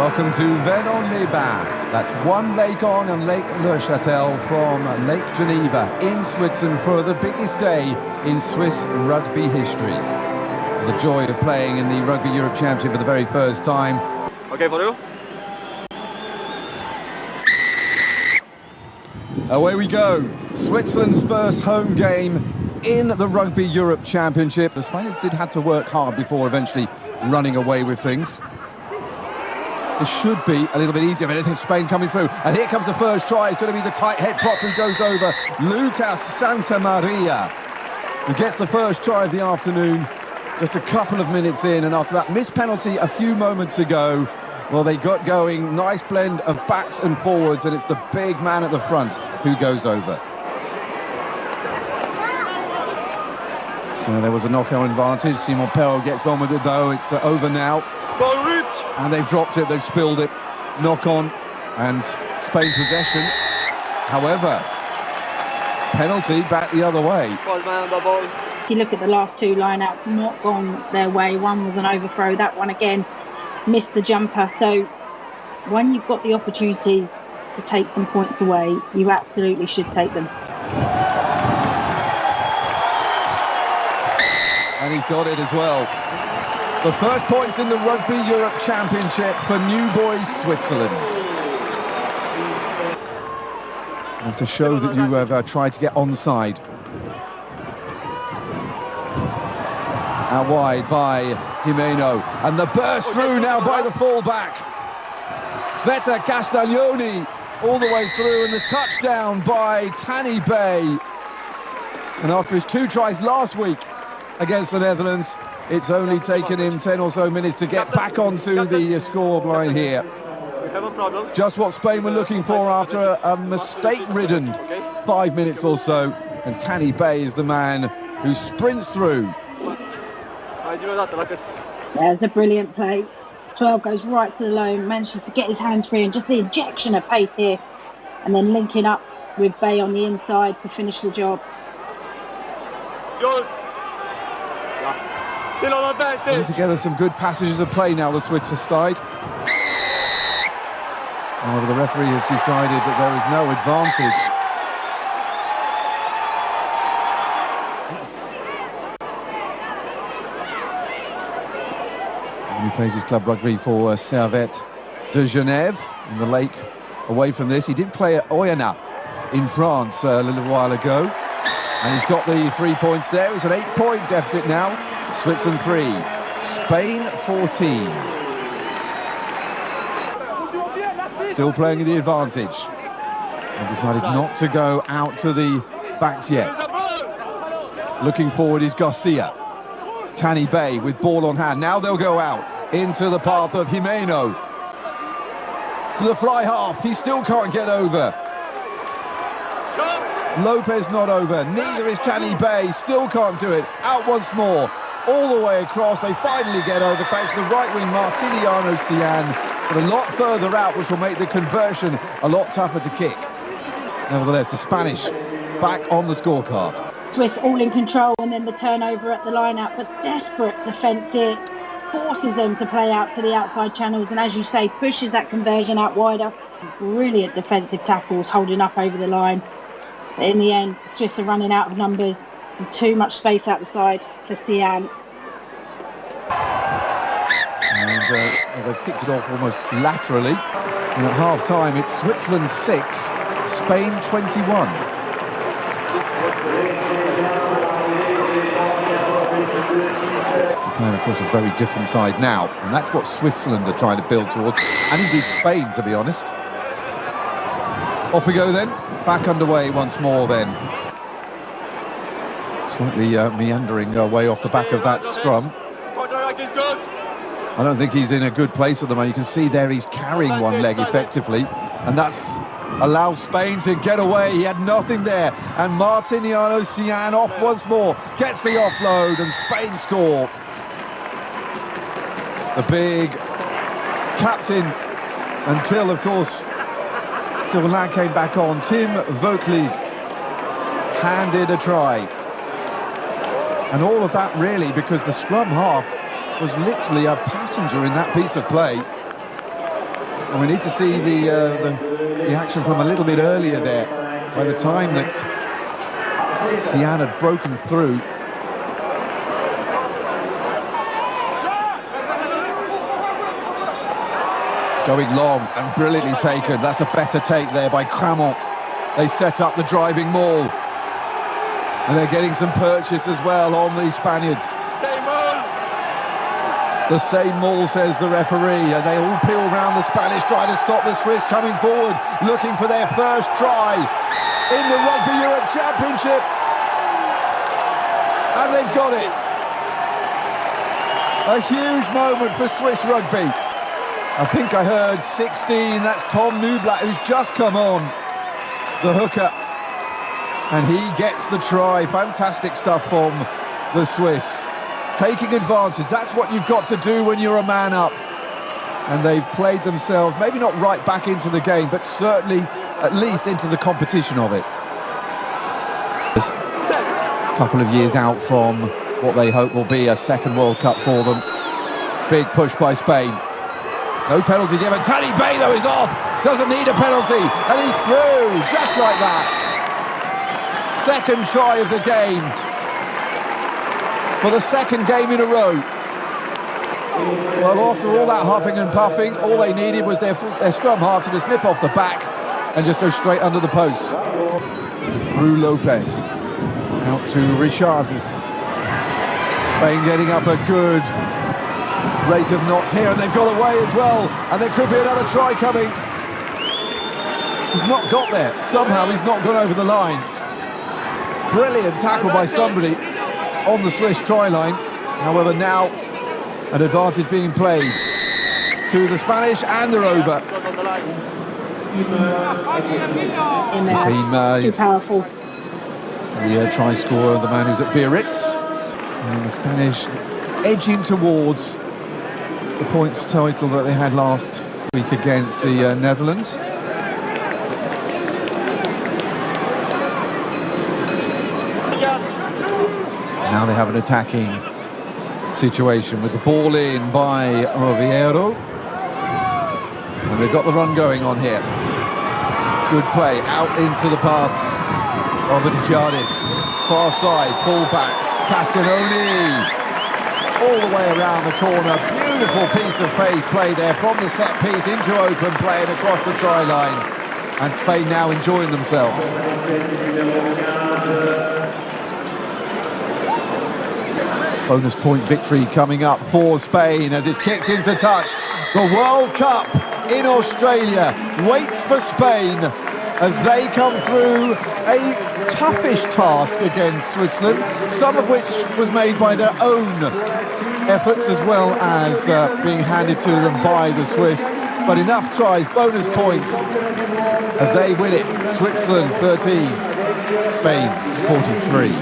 Welcome to Venons-les-Bains. That's one lake on and Lake Neuchâtel from Lake Geneva in Switzerland for the biggest day in Swiss rugby history. The joy of playing in the Rugby Europe Championship for the very first time. Okay, for you. Away we go. Switzerland's first home game in the Rugby Europe Championship. The Spaniards did have to work hard before eventually running away with things. It should be a little bit easier, but I think Spain coming through. And here comes the first try. It's going to be the tight head prop who goes over. Lucas Santamaria, who gets the first try of the afternoon just a couple of minutes in. And after that missed penalty a few moments ago, well, they got going. Nice blend of backs and forwards, and it's the big man at the front who goes over. So there was a knockout advantage. Simon Perrault gets on with it, though. It's over now. And they've dropped it, they've spilled it. Knock on, and Spain possession. However, penalty back the other way. If you look at the last two line-outs, not gone their way. One was an overthrow, that one again missed the jumper. So when you've got the opportunities to take some points away, you absolutely should take them. And he's got it as well. The first points in the Rugby Europe Championship for New Boys Switzerland. And to show that you have tried to get onside. Out wide by Jimeno. And the burst through now by the fullback. Feta Castaglioni all the way through, and the touchdown by Tanny Bay. And after his 2 tries last week against the Netherlands, it's only taken him 10 or so minutes to get back onto the scoreline here. Just what Spain were looking for after a mistake-ridden 5 minutes or so. And Tanny Bay is the man who sprints through. There's a brilliant play. 12 goes right to the line, manages to get his hands free, and just the injection of pace here. And then linking up with Bay on the inside to finish the job. Putting together some good passages of play now, the Switzer side. However, the referee has decided that there is no advantage. And he plays his club rugby for Servette de Genève in the lake. Away from this, he did play at Oyonnax in France a little while ago. And he's got the 3 points there. It's an 8-point deficit now. Switzerland 3, Spain 14. Still playing in the advantage. And decided not to go out to the backs yet. Looking forward is Garcia. Tanny Bay with ball on hand. Now they'll go out into the path of Jimeno. To the fly half. He still can't get over. Lopez not over. Neither is Tanny Bay. Still can't do it. Out once more. All the way across, they finally get over thanks to the right wing Martiniano Cian, but a lot further out, which will make the conversion a lot tougher to kick. Nevertheless, the Spanish back on the scorecard. Swiss all in control, and then the turnover at the line-out, but desperate defence here forces them to play out to the outside channels, and as you say, pushes that conversion out wider. Brilliant defensive tackles holding up over the line. But in the end, Swiss are running out of numbers and too much space out the side for Cian. And they've kicked it off almost laterally. And at half-time, it's Switzerland 6, Spain 21. They're playing, of course, a very different side now. And that's what Switzerland are trying to build towards. And indeed Spain, to be honest. Off we go then. Back underway once more then. Slightly meandering way off the back of that scrum. I don't think he's in a good place at the moment. You can see there he's carrying one leg effectively, and that's allowed Spain to get away. He had nothing there, and Martiniano Cian off once more, gets the offload, and Spain score. The big captain, until of course Sylvain came back on. Tim Vogtlig handed a try. And all of that really because the scrum half was literally a passenger in that piece of play. And we need to see the action from a little bit earlier there. By the time that Sian had broken through, going long and brilliantly taken. That's a better take there by Cramont. They set up the driving maul. And they're getting some purchase as well on the Spaniards. The same maul, says the referee. And they all peel round the Spanish, trying to stop the Swiss coming forward, looking for their first try in the Rugby Europe Championship. And they've got it. A huge moment for Swiss rugby. I think I heard 16, that's Tom Nublat, who's just come on, the hooker. And he gets the try. Fantastic stuff from the Swiss. Taking advantage, that's what you've got to do when you're a man up. And they've played themselves, maybe not right back into the game, but certainly at least into the competition of it. A couple of years out from what they hope will be a second World Cup for them. Big push by Spain. No penalty given. Tani Bay, though, is off. Doesn't need a penalty. And he's through, just like that. Second try of the game. For the second game in a row. Well, after all that huffing and puffing, all they needed was their scrum half to just nip off the back and just go straight under the post. Through Lopez. Out to Richards. Spain getting up a good rate of knots here, and they've got away as well, and there could be another try coming. He's not got there. Somehow he's not gone over the line. Brilliant tackle by somebody on the Swiss try line. However, now an advantage being played to the Spanish, and they're over. Too powerful. The try scorer, the man who's at Biarritz, and the Spanish edging towards the points title that they had last week against the Netherlands. Now they have an attacking situation with the ball in by Oviedo, and they've got the run going on here. Good play out into the path of Richards. Far side, full back, Castagnoli. All the way around the corner. Beautiful piece of phase play there from the set piece into open play and across the try line. And Spain now enjoying themselves. Bonus point victory coming up for Spain as it's kicked into touch. The World Cup in Australia waits for Spain as they come through a toughish task against Switzerland, some of which was made by their own efforts as well as being handed to them by the Swiss. But enough tries, bonus points as they win it. Switzerland 13, Spain 43.